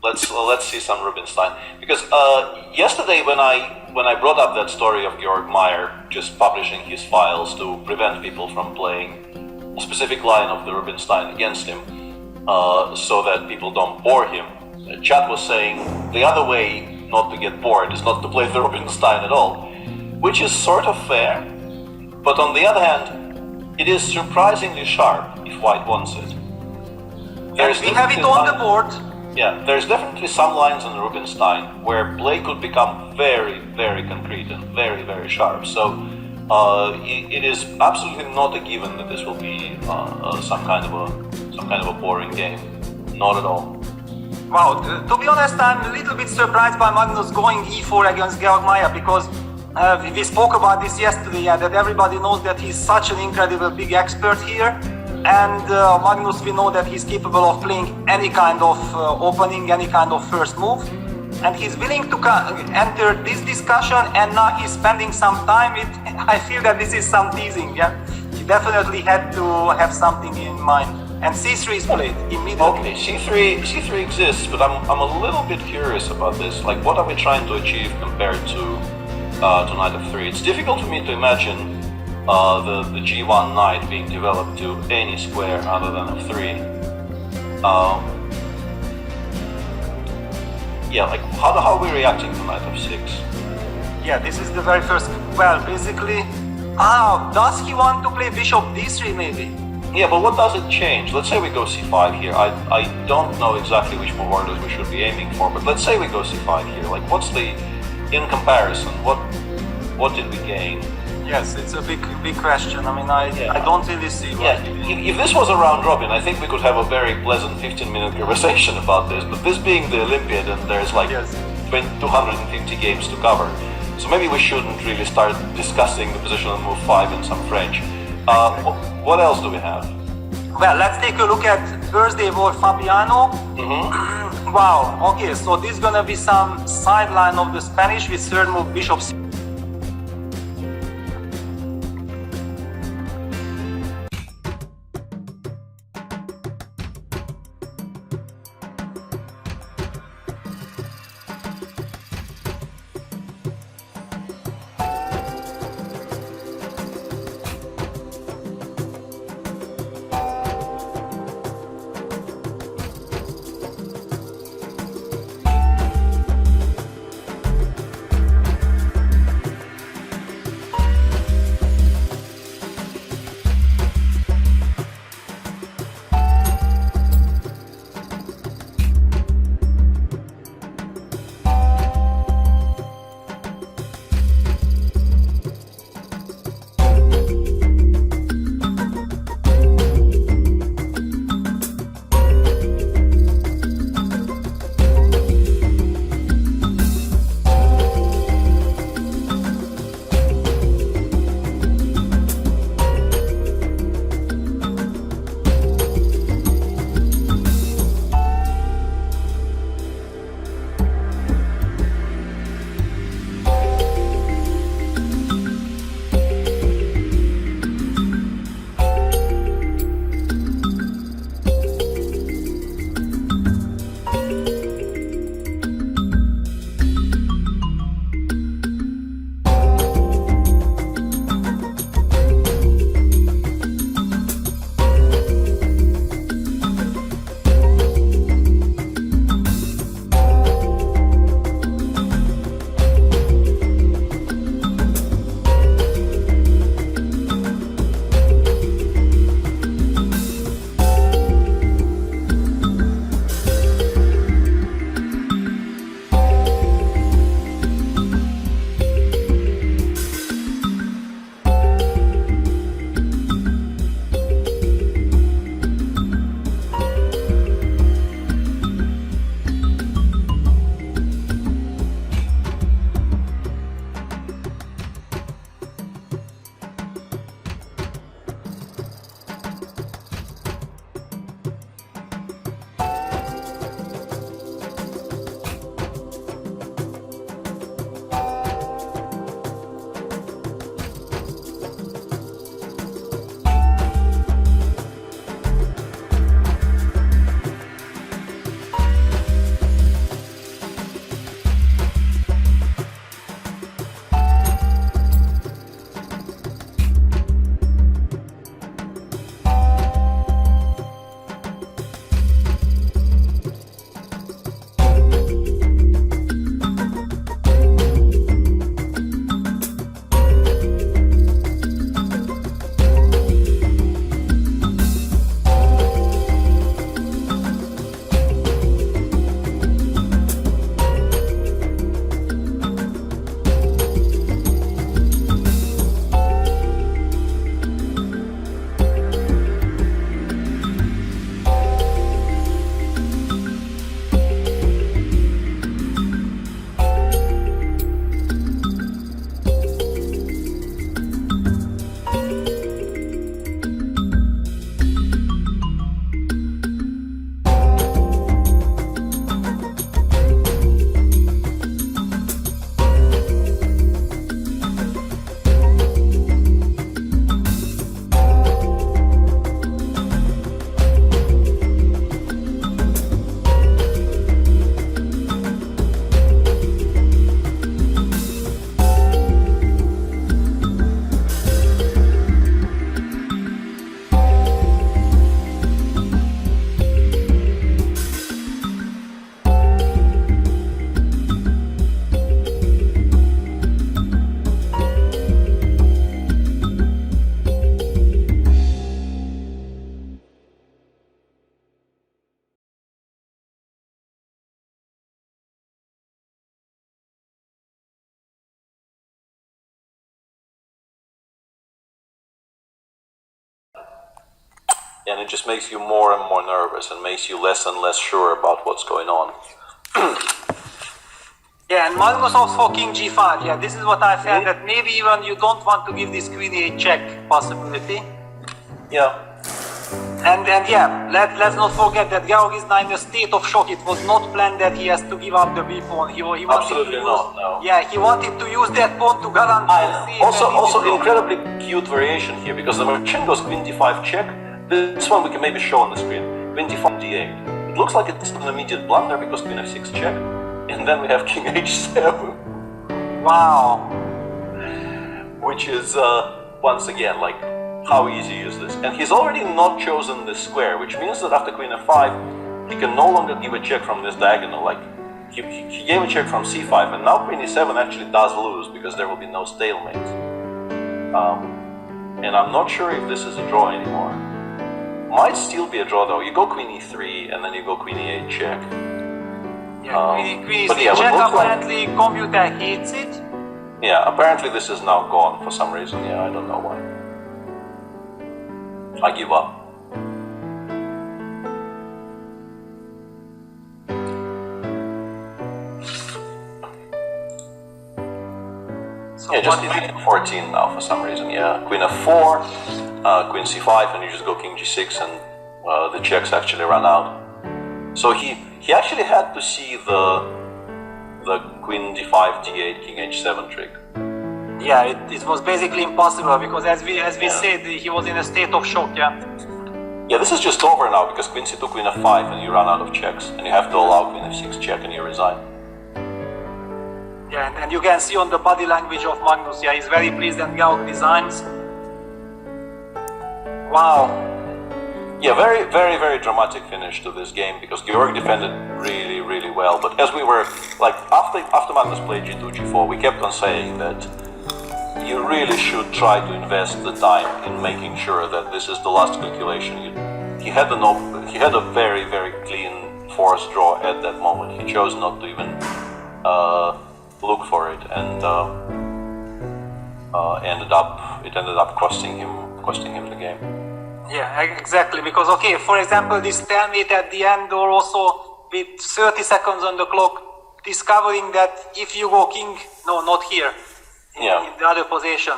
let's see some Rubinstein, because yesterday when I brought up that story of Georg Meier just publishing his files to prevent people from playing a specific line of the Rubinstein against him, so that people don't bore him, chat was saying the other way not to get bored is not to play the Rubinstein at all, which is sort of fair, but on the other hand, it is surprisingly sharp if white wants it. We have it on the board. Yeah, there's definitely some lines on the Rubinstein where play could become very, very concrete and very, very sharp. So it is absolutely not a given that this will be some kind of a boring game. Not at all. Wow, to be honest, I'm a little bit surprised by Magnus going e4 against Georg Meier, because we spoke about this yesterday, that everybody knows that he's such an incredible big expert here. And Magnus, we know that he's capable of playing any kind of opening, any kind of first move. And he's willing to enter this discussion, and now he's spending some time. I feel that this is some teasing, yeah? He definitely had to have something in mind. And c3 is played immediately. Okay, c3 exists, but I'm a little bit curious about this. Like, what are we trying to achieve compared to knight f3? It's difficult for me to imagine the g1 knight being developed to any square other than f3. Yeah, like how are we reacting to knight f6? Yeah, this is the very first. Well, basically, does he want to play bishop d3 maybe? Yeah, but what does it change? Let's say we go c5 here. I don't know exactly which move orders we should be aiming for, but let's say we go c5 here. Like, what's the, in comparison, what did we gain? Yes, it's a big question. I mean, I don't really see what. Yeah, if this was a round robin, I think we could have a very pleasant 15-minute conversation about this. But this being the Olympiad, and there's like 250 games to cover, so maybe we shouldn't really start discussing the position on move 5 in some French. What else do we have? Well, let's take a look at Thursday for Fabiano. Wow. Okay, so this is gonna be some sideline of the Spanish with third move bishop c. and it just makes you more and more nervous and makes you less and less sure about what's going on. Yeah, and Magnus also king g5. Yeah, this is what I felt, that maybe even you don't want to give this queen a check possibility. Yeah. And yeah, let's not forget that Georg is now in a state of shock. It was not planned that he has to give up the b pawn. He wanted Absolutely to use, not, no. Yeah, he wanted to use that pawn to guarantee. Also incredibly cute variation here, because the machine goes queen d5 check. This one we can maybe show on the screen. Queen d5 d8. It looks like it's an immediate blunder because queen f6 check. And then we have king h7. Wow. Which is, once again, like, how easy is this? And he's already not chosen this square, which means that after queen f5, he can no longer give a check from this diagonal. Like, he gave a check from c5, and now queen e7 actually does lose, because there will be no stalemate. And I'm not sure if this is a draw anymore. Might still be a draw, though. You go queen e3, and then you go queen e8 check. Yeah, queen e3 check, apparently computer hates it. Yeah, apparently this is now gone for some reason. Yeah, I don't know why. I give up. So yeah, just 14 now for some reason. Yeah, queen f4, queen c5, and you just go king g6, and the checks actually run out. So he actually had to see the queen d5, d8, king h7 trick. Yeah, it was basically impossible, because as we said, he was in a state of shock. Yeah. Yeah, this is just over now, because queen c2, queen f5, and you run out of checks, and you have to allow queen f6 check, and you resign. Yeah, and you can see on the body language of Magnus, yeah, he's very pleased, and Georg resigns. Wow. Yeah, very, very, very dramatic finish to this game, because Georg defended really, really well. But as we were, like, after Magnus played g2, g4, we kept on saying that you really should try to invest the time in making sure that this is the last calculation. He had a very, very clean force draw at that moment. He chose not to even look for it, and it ended up costing him the game. Yeah, exactly, because okay, for example, this stalemate at the end, or also with 30 seconds on the clock, discovering that if you go king, no, not here, in the other position,